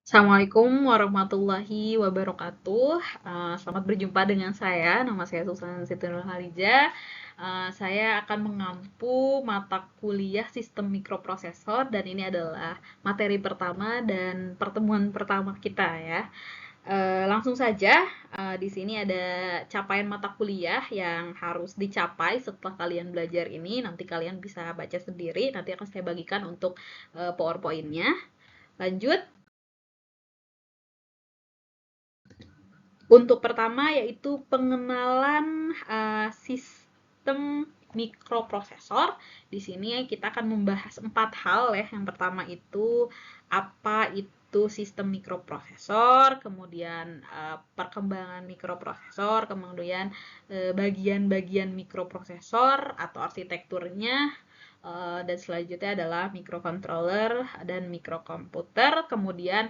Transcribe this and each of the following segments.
Assalamualaikum warahmatullahi wabarakatuh. Selamat berjumpa dengan saya. Nama saya Susan Siti Nurhaliza. Saya akan mengampu mata kuliah sistem mikroprosesor dan ini adalah materi pertama dan pertemuan pertama kita ya. Langsung saja, di sini ada capaian mata kuliah yang harus dicapai setelah kalian belajar ini. Nanti kalian bisa baca sendiri. Nanti akan saya bagikan untuk PowerPoint-nya. Lanjut. Untuk pertama yaitu pengenalan sistem mikroprosesor. Di sini kita akan membahas 4 hal ya. Yang pertama itu apa itu sistem mikroprosesor, kemudian perkembangan mikroprosesor, kemudian bagian-bagian mikroprosesor atau arsitekturnya, dan selanjutnya adalah microcontroller dan microkomputer. Kemudian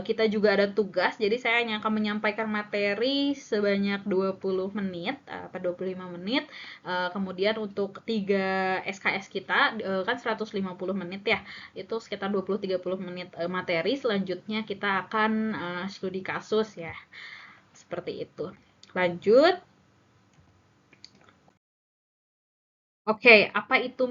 kita juga ada tugas, jadi saya hanya akan menyampaikan materi sebanyak 20 menit, 25 menit. Kemudian untuk 3 SKS kita kan 150 menit ya, itu sekitar 20-30 menit materi. Selanjutnya kita akan studi kasus ya, seperti itu. Lanjut. Oke, apa itu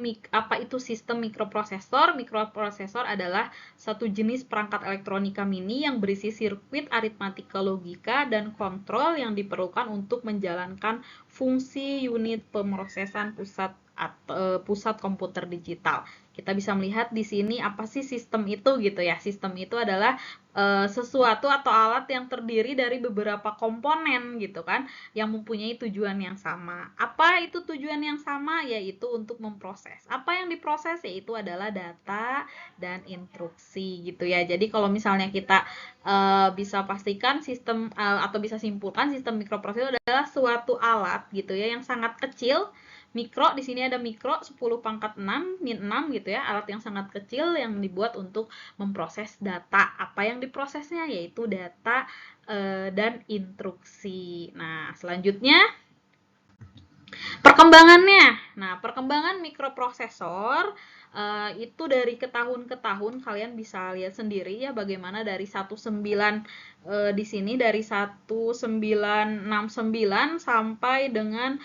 sistem mikroprosesor? Mikroprosesor adalah satu jenis perangkat elektronika mini yang berisi sirkuit aritmatika logika dan kontrol yang diperlukan untuk menjalankan fungsi unit pemrosesan pusat komputer digital. Kita bisa melihat di sini apa sih sistem itu gitu ya. Sistem itu adalah sesuatu atau alat yang terdiri dari beberapa komponen gitu kan, yang mempunyai tujuan yang sama. Apa itu tujuan yang sama? Yaitu untuk memproses. Apa yang diproses yaitu adalah data dan instruksi gitu ya. Jadi kalau misalnya kita bisa pastikan sistem atau bisa simpulkan sistem mikroprosesor adalah suatu alat gitu ya yang sangat kecil. Mikro, di sini ada mikro 10 pangkat 6, min 6 gitu ya, alat yang sangat kecil yang dibuat untuk memproses data. Apa yang diprosesnya? Yaitu data dan instruksi. Nah, selanjutnya perkembangannya. Nah, perkembangan mikroprosesor itu dari ke tahun kalian bisa lihat sendiri ya bagaimana dari 19 di sini dari 1969 sampai dengan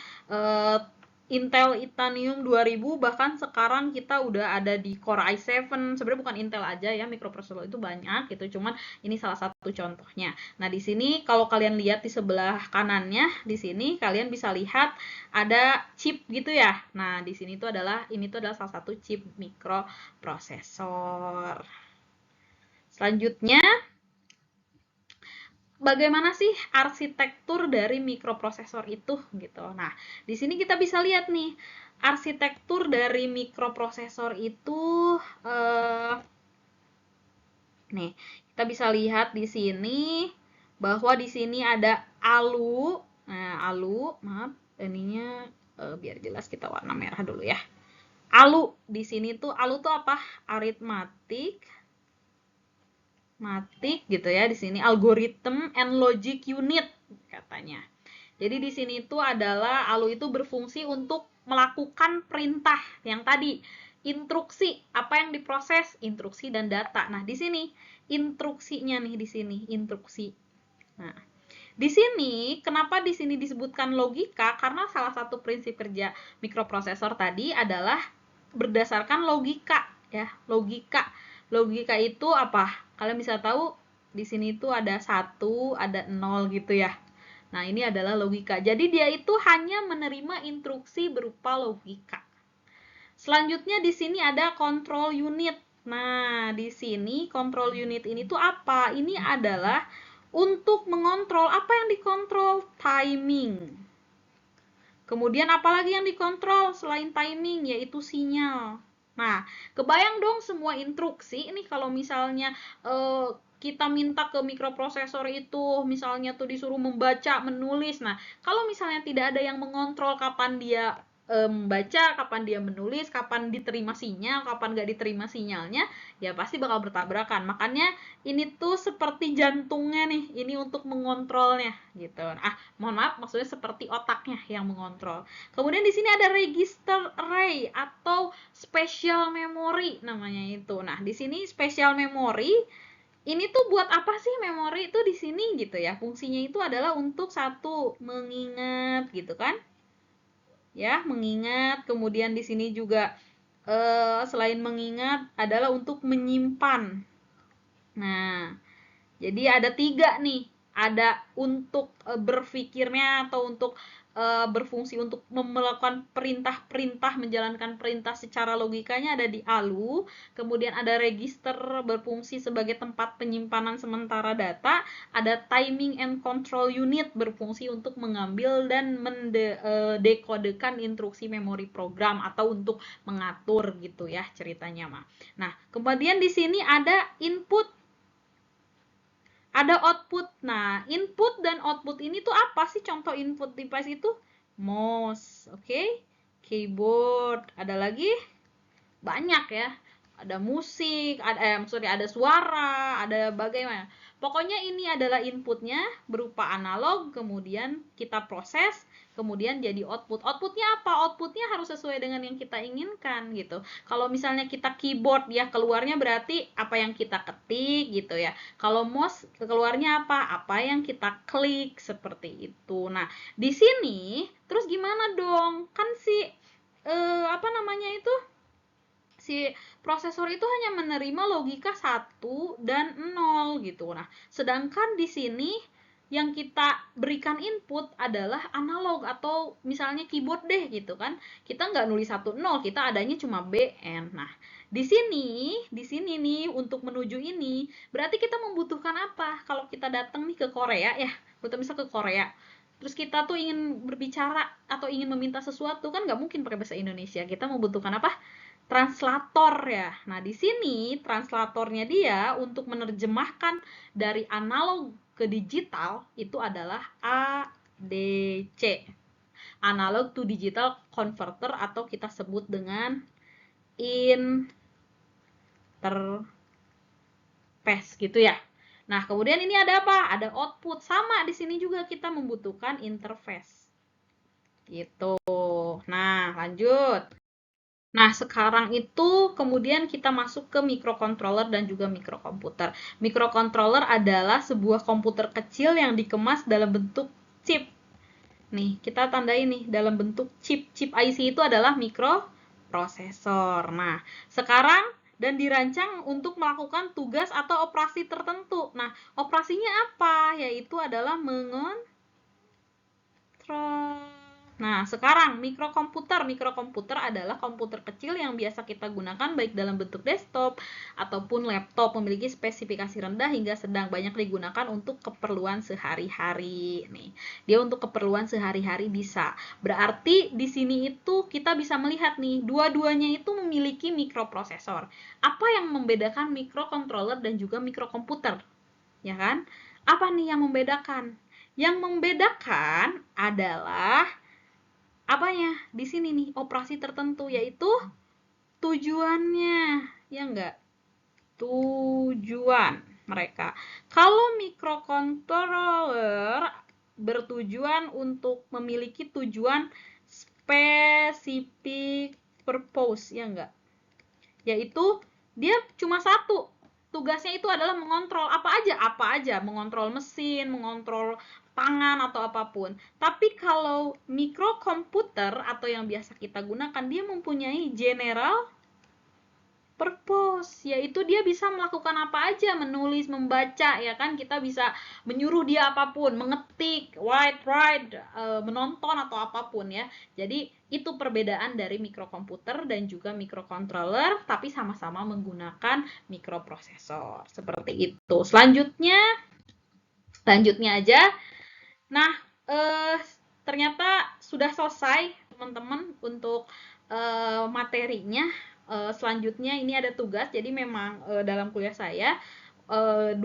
Intel Itanium 2000, bahkan sekarang kita udah ada di Core i7. Sebenarnya bukan Intel aja ya, mikroprosesor itu banyak gitu, cuman ini salah satu contohnya. Nah, di sini kalau kalian lihat di sebelah kanannya, di sini kalian bisa lihat ada chip gitu ya. Nah, di sini tuh ini tuh adalah salah satu chip mikroprosesor. Selanjutnya, bagaimana sih arsitektur dari mikroprosesor itu gitu. Nah, di sini kita bisa lihat nih, arsitektur dari mikroprosesor itu nih, kita bisa lihat di sini bahwa di sini ada ALU. Nah, ALU, maaf, ininya biar jelas kita warna merah dulu ya. ALU di sini tuh ALU tuh apa? Arithmetic gitu ya. Di sini algorithm and logic unit katanya. Jadi di sini itu adalah ALU itu berfungsi untuk melakukan perintah yang tadi. Instruksi, apa yang diproses? Instruksi dan data. Nah, di sini instruksinya nih di sini, instruksi. Nah, di sini kenapa di sini disebutkan logika? Karena salah satu prinsip kerja mikroprosesor tadi adalah berdasarkan logika ya, logika. Logika itu apa? Kalian bisa tahu di sini itu ada 1, ada 0 gitu ya. Nah, ini adalah logika. Jadi dia itu hanya menerima instruksi berupa logika. Selanjutnya di sini ada control unit. Nah, di sini control unit ini tuh apa? Ini adalah untuk mengontrol, apa yang dikontrol? Timing. Kemudian apalagi yang dikontrol selain timing, yaitu sinyal. Nah, kebayang dong semua instruksi ini kalau misalnya kita minta ke mikroprosesor itu misalnya tuh disuruh membaca, menulis. Nah, kalau misalnya tidak ada yang mengontrol kapan dia membaca, kapan dia menulis, kapan diterima sinyal, kapan nggak diterima sinyalnya, ya pasti bakal bertabrakan. Makanya ini tuh seperti jantungnya nih, ini untuk mengontrolnya gitu. Mohon maaf, maksudnya seperti otaknya yang mengontrol. Kemudian di sini ada register array atau special memory namanya itu. Nah, di sini special memory ini tuh buat apa sih memori itu di sini gitu ya? Fungsinya itu adalah untuk satu mengingat gitu kan? Ya, mengingat. Kemudian di sini juga selain mengingat adalah untuk menyimpan. Nah, jadi ada 3 nih. Ada untuk berpikirnya atau untuk berfungsi untuk melakukan perintah-perintah, menjalankan perintah secara logikanya ada di ALU. Kemudian ada register berfungsi sebagai tempat penyimpanan sementara data. Ada timing and control unit berfungsi untuk mengambil dan mendekodekan instruksi memori program atau untuk mengatur gitu ya ceritanya mah. Nah, kemudian di sini ada input, ada output. Nah, input dan output ini tuh apa sih contoh input device itu? Mouse, oke? Keyboard, ada lagi banyak ya. Ada musik, ada suara, ada bagaimana. Pokoknya ini adalah inputnya berupa analog, kemudian kita proses, kemudian jadi output. Outputnya apa? Outputnya harus sesuai dengan yang kita inginkan gitu. Kalau misalnya kita keyboard ya keluarnya berarti apa yang kita ketik gitu ya. Kalau mouse keluarnya apa? Apa yang kita klik seperti itu. Nah, di sini terus gimana dong? Kan si apa namanya itu? Si prosesor itu hanya menerima logika 1 dan 0 gitu. Nah, sedangkan di sini yang kita berikan input adalah analog atau misalnya keyboard deh gitu kan. Kita nggak nulis 1 0, kita adanya cuma BN. Nah, di sini nih untuk menuju ini, berarti kita membutuhkan apa? Kalau kita datang nih ke Korea ya, kita misal ke Korea, terus kita tuh ingin berbicara atau ingin meminta sesuatu kan nggak mungkin pakai bahasa Indonesia. Kita membutuhkan apa? Translator ya. Nah, di sini translatornya dia untuk menerjemahkan dari analog ke digital itu adalah ADC. Analog to digital converter atau kita sebut dengan interface gitu ya. Nah, kemudian ini ada apa? Ada output. Sama di sini juga kita membutuhkan interface. Gitu. Nah, lanjut. Nah, sekarang itu kemudian kita masuk ke microcontroller dan juga mikrokomputer. Microcontroller adalah sebuah komputer kecil yang dikemas dalam bentuk chip. Nih, kita tandai nih dalam bentuk chip. Chip IC itu adalah mikroprosesor. Nah, sekarang dan dirancang untuk melakukan tugas atau operasi tertentu. Nah, operasinya apa? Yaitu adalah mengontrol. Nah, sekarang mikrokomputer. Mikrokomputer adalah komputer kecil yang biasa kita gunakan baik dalam bentuk desktop ataupun laptop, memiliki spesifikasi rendah hingga sedang, banyak digunakan untuk keperluan sehari-hari. Nih, dia untuk keperluan sehari-hari bisa. Berarti di sini itu kita bisa melihat nih, dua-duanya itu memiliki mikroprosesor. Apa yang membedakan mikrocontroller dan juga mikrokomputer? Ya kan? Apa nih yang membedakan? Yang membedakan adalah apanya? Di sini nih, operasi tertentu, yaitu tujuannya. Ya enggak? Tujuan mereka. Kalau microcontroller bertujuan untuk memiliki tujuan spesifik purpose, ya enggak? Yaitu dia cuma satu, tugasnya itu adalah mengontrol apa aja, mengontrol mesin, mengontrol tangan atau apapun. Tapi kalau mikrokomputer atau yang biasa kita gunakan, dia mempunyai general purpose, yaitu dia bisa melakukan apa aja, menulis, membaca, ya kan, kita bisa menyuruh dia apapun, mengetik, write, menonton atau apapun ya. Jadi itu perbedaan dari mikrokomputer dan juga mikrocontroller, tapi sama-sama menggunakan mikroprosesor, seperti itu. Selanjutnya aja. Nah, ternyata sudah selesai teman-teman untuk materinya. Selanjutnya ini ada tugas, jadi memang dalam kuliah saya 20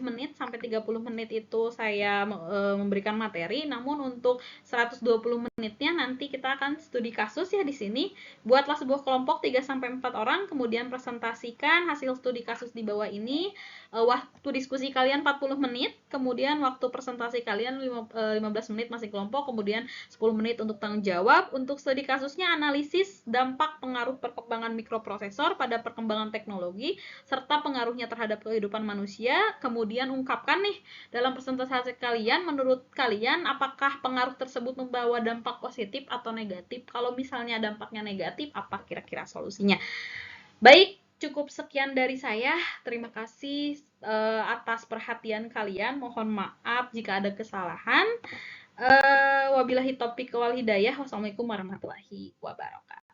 menit sampai 30 menit itu saya memberikan materi, namun untuk 120 menitnya nanti kita akan studi kasus ya di sini. Buatlah sebuah kelompok 3 sampai 4 orang, kemudian presentasikan hasil studi kasus di bawah ini. waktu diskusi kalian 40 menit, kemudian waktu presentasi kalian 15 menit masing kelompok, kemudian 10 menit untuk tanggung jawab. Untuk studi kasusnya analisis dampak pengaruh perkembangan mikroprosesor pada perkembangan teknologi serta pengaruhnya terhadap kehidupan manusia. Kemudian ungkapkan nih dalam presentasi kalian, menurut kalian apakah pengaruh tersebut membawa dampak positif atau negatif? Kalau misalnya dampaknya negatif, apa kira-kira solusinya? Baik, cukup sekian dari saya. Terima kasih atas perhatian kalian. Mohon maaf jika ada kesalahan. Wabillahi taufiq wal hidayah. Wassalamualaikum warahmatullahi wabarakatuh.